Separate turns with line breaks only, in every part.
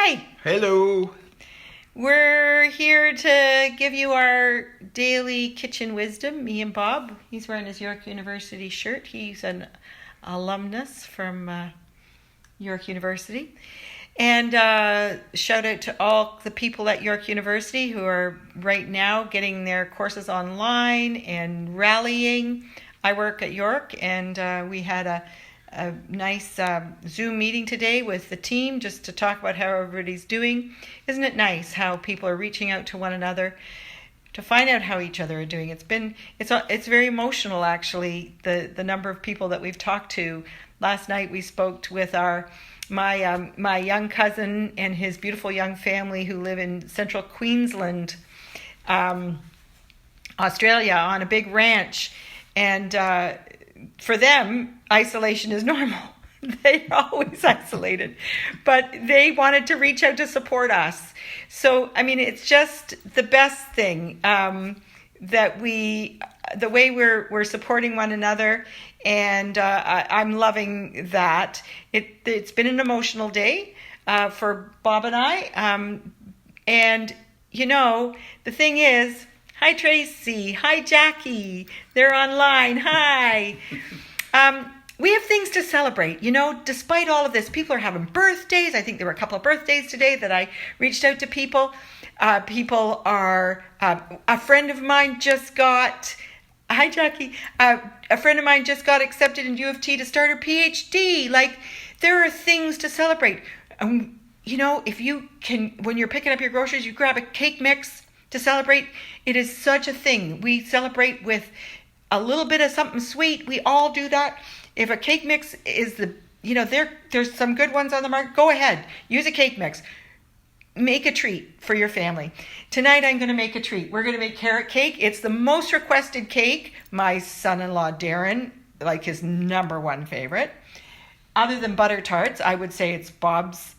Hi.
Hello.
We're here to give you our daily kitchen wisdom, me and Bob. He's wearing his York University shirt. He's an alumnus from York University. And shout out to all the people at York University who are right now getting their courses online and rallying. I work at York, and we had a nice Zoom meeting today with the team just to talk about how everybody's doing. Isn't it nice how people are reaching out to one another to find out how each other are doing? It's very emotional, actually, the number of people that we've talked to. Last night we spoke with my young cousin and his beautiful young family who live in central Queensland, Australia, on a big ranch, and for them, isolation is normal. They're always isolated, but they wanted to reach out to support us. So, I mean, it's just the best thing that the way we're supporting one another, and I'm loving that. It's been an emotional day for Bob and I, and you know, the thing is, hi Tracy, hi Jackie, they're online, hi. We have things to celebrate, you know, despite all of this. People are having birthdays. I think there were a couple of birthdays today that I reached out to people. People are, a friend of mine just got, hi Jackie, a friend of mine just got accepted in U of T to start her PhD. Like, there are things to celebrate. You know, if you can, when you're picking up your groceries, you grab a cake mix to celebrate. It is such a thing. We celebrate with a little bit of something sweet. We all do that. If a cake mix is there's some good ones on the market, go ahead. Use a cake mix. Make a treat for your family. Tonight I'm going to make a treat. We're going to make carrot cake. It's the most requested cake. My son-in-law Darren, like, his number one favorite. Other than butter tarts, I would say it's Bob's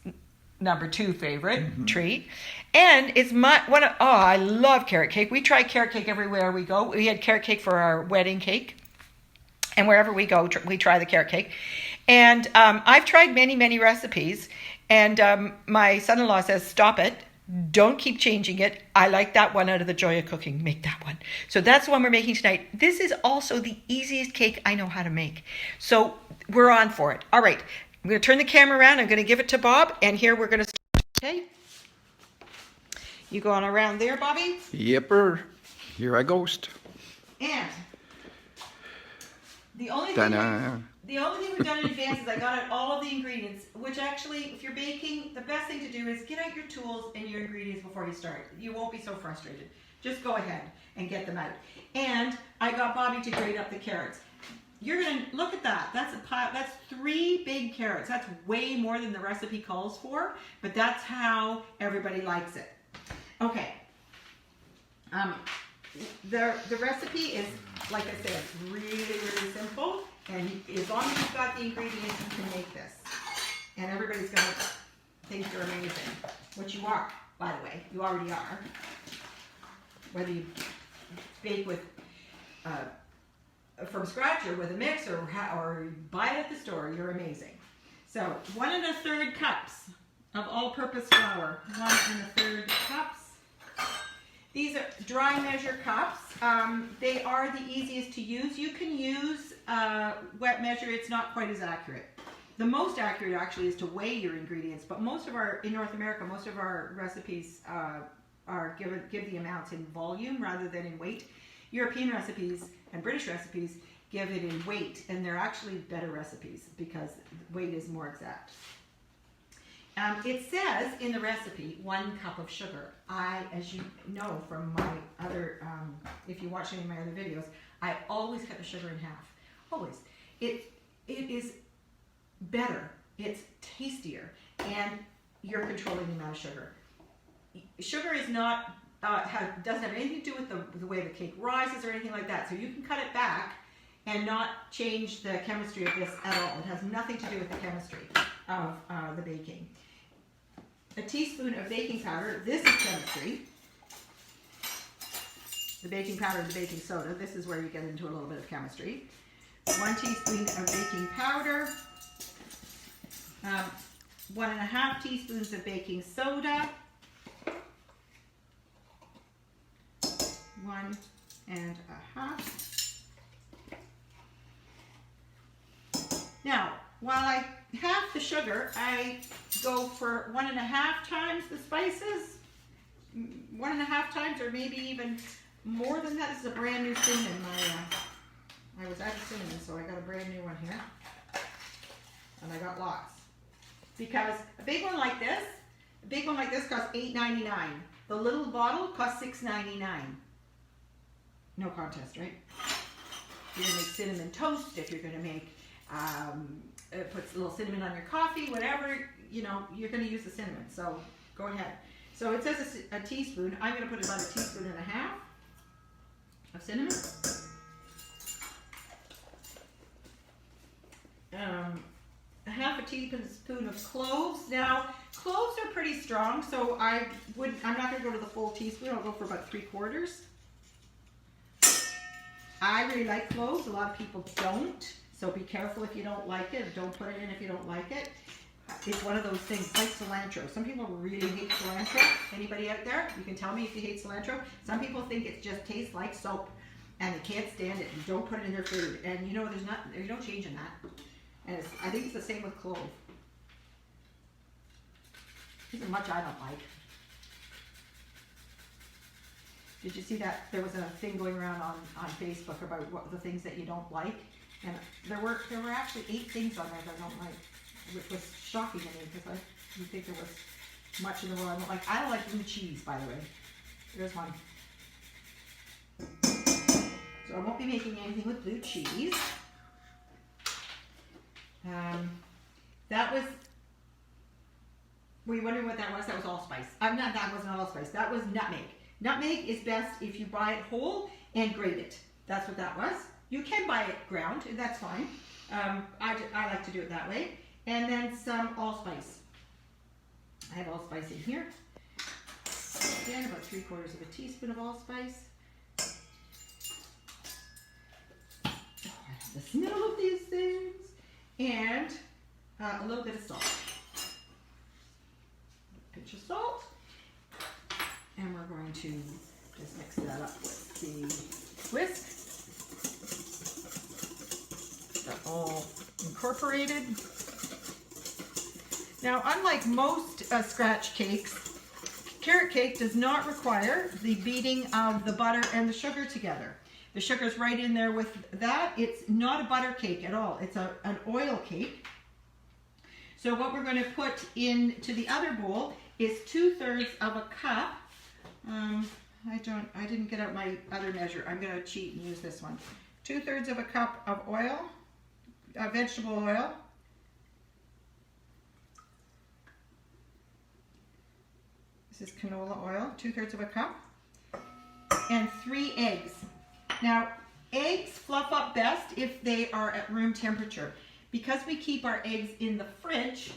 number two favorite treat. And it's I love carrot cake. We try carrot cake everywhere we go. We had carrot cake for our wedding cake. And wherever we go, we try the carrot cake. And I've tried many, many recipes. And my son-in-law says, stop it. Don't keep changing it. I like that one out of the joy of cooking. Make that one. So that's the one we're making tonight. This is also the easiest cake I know how to make. So we're on for it. All right. I'm going to turn the camera around. I'm going to give it to Bob. And here we're going to start. Okay. You going around there, Bobby?
Yepper. Here I ghost.
And the only thing we've done in advance is I got out all of the ingredients, which actually, if you're baking, the best thing to do is get out your tools and your ingredients before you start. You won't be so frustrated. Just go ahead and get them out. And I got Bobby to grate up the carrots. You're going to look at that. That's 3 big carrots. That's way more than the recipe calls for, but that's how everybody likes it. Okay. The recipe is, like I said, really, really simple. And as long as you've got the ingredients, you can make this. And everybody's going to think you're amazing. Which you are, by the way. You already are. Whether you bake with from scratch or with a mix or buy it at the store, you're amazing. So 1 1/3 cups of all-purpose flour. 1 1/3 cups. These are dry measure cups. They are the easiest to use. You can use wet measure. It's not quite as accurate. The most accurate actually is to weigh your ingredients, but in North America, most of our recipes give the amounts in volume rather than in weight. European recipes and British recipes give it in weight, and they're actually better recipes because weight is more exact. It says in the recipe 1 cup of sugar. As you know from my other, if you watch any of my other videos, I always cut the sugar in half. Always. It is better. It's tastier, and you're controlling the amount of sugar. Sugar is not doesn't have anything to do with the way the cake rises or anything like that. So you can cut it back and not change the chemistry of this at all. It has nothing to do with the chemistry of the baking. A teaspoon of baking powder. This is chemistry. The baking powder and the baking soda. This is where you get into a little bit of chemistry. 1 teaspoon of baking powder. 1.5 teaspoons of baking soda. 1.5. Now, while I half the sugar, I go for 1.5 times the spices. 1.5 times, or maybe even more than that. This is a brand new cinnamon. I was out of cinnamon, so I got a brand new one here. And I got lots. Because a big one like this costs $8.99. The little bottle costs $6.99. No contest, right? If you're gonna make cinnamon toast, if you're gonna make put a little cinnamon on your coffee, whatever, you know, you're gonna use the cinnamon. So go ahead. So it says a teaspoon. I'm gonna put about 1.5 teaspoons of cinnamon. A 1/2 teaspoon of cloves. Now, cloves are pretty strong, so I'm not gonna go to the full teaspoon. I'll go for about 3/4. I really like cloves. A lot of people don't, so be careful if you don't like it. Don't put it in if you don't like it. It's one of those things, like cilantro. Some people really hate cilantro. Anybody out there? You can tell me if you hate cilantro. Some people think it just tastes like soap, and they can't stand it. And don't put it in their food. And you know, there's no change in that. And I think it's the same with clove. There's much I don't like. Did you see that there was a thing going around on Facebook about what the things that you don't like? And there were actually 8 things on there that I don't like, which was shocking to me because I didn't think there was much in the world I don't like. I don't like blue cheese, by the way. There's one. So I won't be making anything with blue cheese. Were you wondering what that was? That was allspice. That wasn't allspice. That was nutmeg. Nutmeg is best if you buy it whole and grate it. That's what that was. You can buy it ground, and that's fine. I like to do it that way. And then some allspice. I have allspice in here. Again, about 3/4 teaspoon of allspice. Oh, I love the smell of these things. And a little bit of salt. A pinch of salt. And we're going to just mix that up with the whisk. That's all incorporated. Now, unlike most scratch cakes, carrot cake does not require the beating of the butter and the sugar together. The sugar's right in there with that. It's not a butter cake at all. It's an oil cake. So what we're going to put into the other bowl is 2/3 of a cup. I didn't get out my other measure. I'm going to cheat and use this one. 2/3 of a cup of oil, vegetable oil. This is canola oil, 2/3 of a cup. And 3 eggs. Now, eggs fluff up best if they are at room temperature. Because we keep our eggs in the fridge,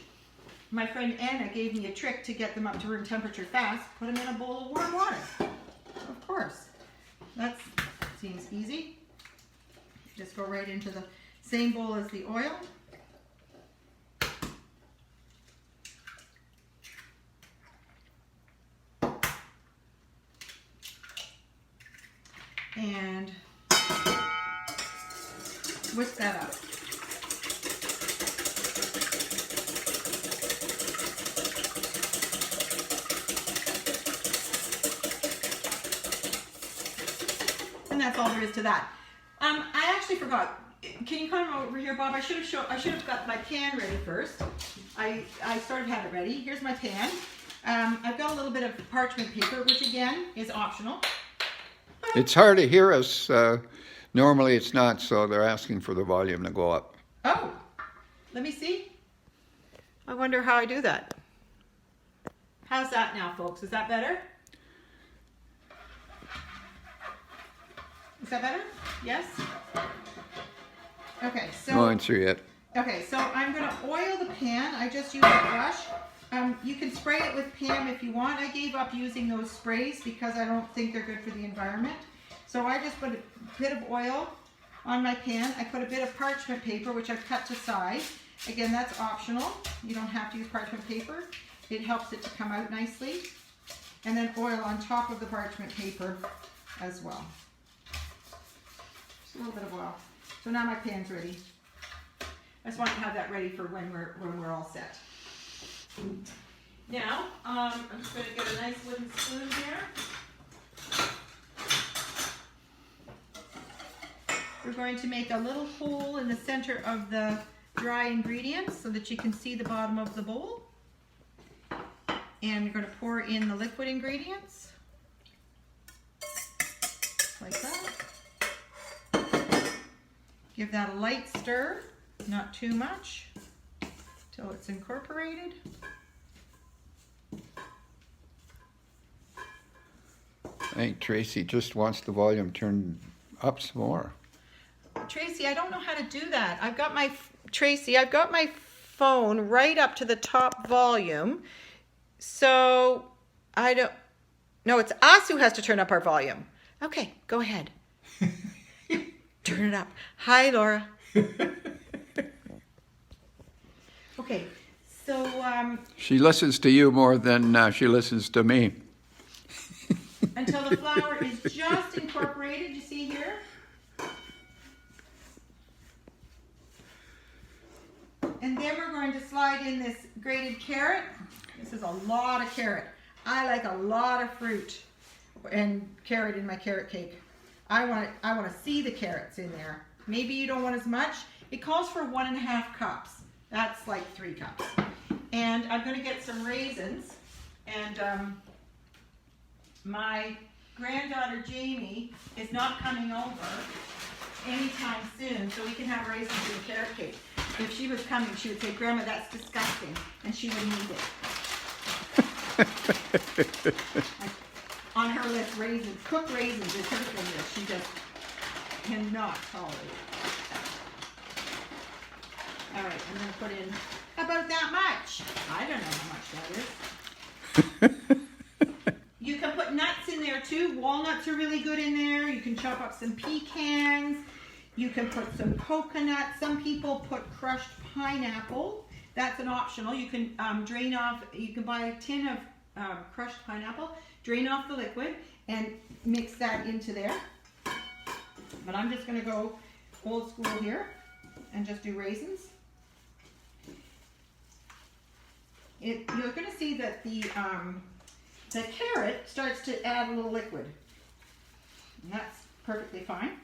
my friend Anna gave me a trick to get them up to room temperature fast. Put them in a bowl of warm water. Of course. That seems easy. Just go right into the same bowl as the oil. And whisk that up. And that's all there is to that. I actually forgot. Can you come over here, Bob? I should have got my pan ready first. I sort of had it ready. Here's my pan. I've got a little bit of parchment paper, which again is optional.
It's hard to hear us. Normally it's not, so they're asking for the volume to go up.
Oh, let me see. I wonder how I do that. How's that now, folks? Is that better? Is that better? Yes? Okay, so...
No answer yet.
Okay, so I'm going to oil the pan. I just use a brush. You can spray it with Pam if you want. I gave up using those sprays because I don't think they're good for the environment. So I just put a bit of oil on my pan. I put a bit of parchment paper, which I've cut to size. Again, that's optional. You don't have to use parchment paper. It helps it to come out nicely. And then oil on top of the parchment paper as well. Just a little bit of oil. So now my pan's ready. I just want to have that ready for when we're all set. Now, I'm just going to get a nice wooden spoon here. We're going to make a little hole in the center of the dry ingredients so that you can see the bottom of the bowl. And we're going to pour in the liquid ingredients. Like that. Give that a light stir, not too much, till it's incorporated.
I think Tracy just wants the volume turned up some more.
Tracy, I don't know how to do that. I've got my phone right up to the top volume. So I don't, no, it's us who has to turn up our volume. Okay, go ahead. Turn it up. Hi, Laura. Okay, so
she listens to you more than she listens to me.
Until the flour is just incorporated, you see here? And then we're going to slide in this grated carrot. This is a lot of carrot. I like a lot of fruit and carrot in my carrot cake. I want to see the carrots in there. Maybe you don't want as much. It calls for 1.5 cups. That's like 3 cups. And I'm going to get some raisins. And my granddaughter Jamie is not coming over anytime soon, so we can have raisins in the carrot cake. If she was coming, she would say, "Grandma, that's disgusting," and she wouldn't eat it. On her list, raisins, cooked raisins is her thing that she just cannot tolerate. All right, I'm going to put in about that much. I don't know how much that is. You can put nuts in there too. Walnuts are really good in there. You can chop up some pecans. You can put some coconut. Some people put crushed pineapple. That's an optional. You can drain off, you can buy a tin of crushed pineapple, drain off the liquid, and mix that into there. But I'm just going to go old school here and just do raisins. You're going to see that the carrot starts to add a little liquid. And that's perfectly fine.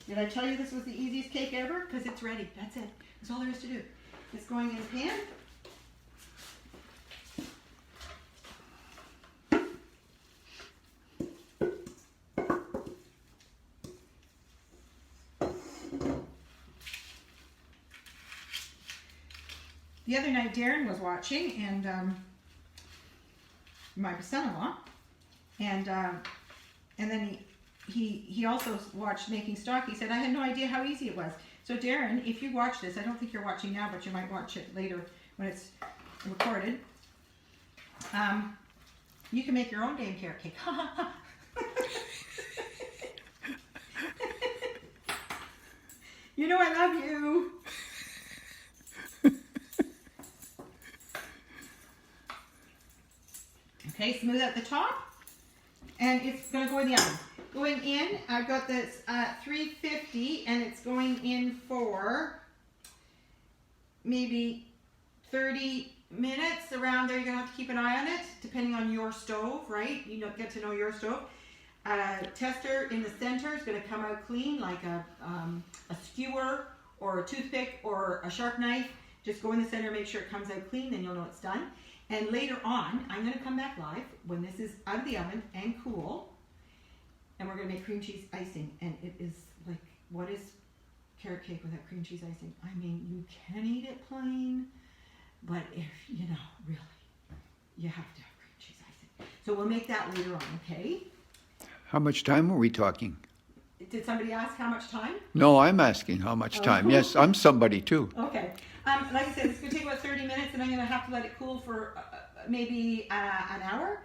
Did I tell you this was the easiest cake ever? Because it's ready. That's it. That's all there is to do. It's going in a pan. The other night Darren was watching, and my son-in-law, and then he also watched Making Stock. He said, "I had no idea how easy it was." So Darren, if you watch this, I don't think you're watching now, but you might watch it later when it's recorded. You can make your own damn carrot cake. You know I love you. Okay, smooth out the top, and it's going to go in the oven. Going in, I've got this 350, and it's going in for maybe 30 minutes around there. You're going to have to keep an eye on it, depending on your stove, right? You get to know your stove. Tester in the center is going to come out clean, like a skewer or a toothpick or a sharp knife. Just go in the center, make sure it comes out clean, then you'll know it's done. And later on, I'm going to come back live when this is out of the oven and cool. And we're going to make cream cheese icing. And it is like, what is carrot cake without cream cheese icing? I mean, you can eat it plain, but if, you know, really, you have to have cream cheese icing. So we'll make that later on, okay?
How much time are we talking?
Did somebody ask how much time?
No, I'm asking how much time. Yes, I'm somebody too.
Okay. Like I said, it's going to take about 30 minutes, and I'm going to have to let it cool for maybe an hour.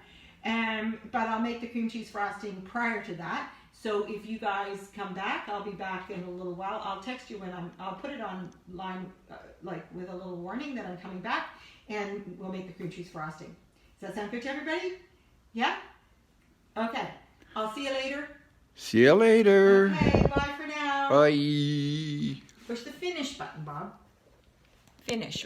But I'll make the cream cheese frosting prior to that. So if you guys come back, I'll be back in a little while. I'll text you when I'll put it online, like with a little warning that I'm coming back, and we'll make the cream cheese frosting. Does that sound good to everybody? Yeah? Okay. I'll see you later.
See you later.
Okay, bye for now.
Bye.
Push the finish button, Bob. Finish.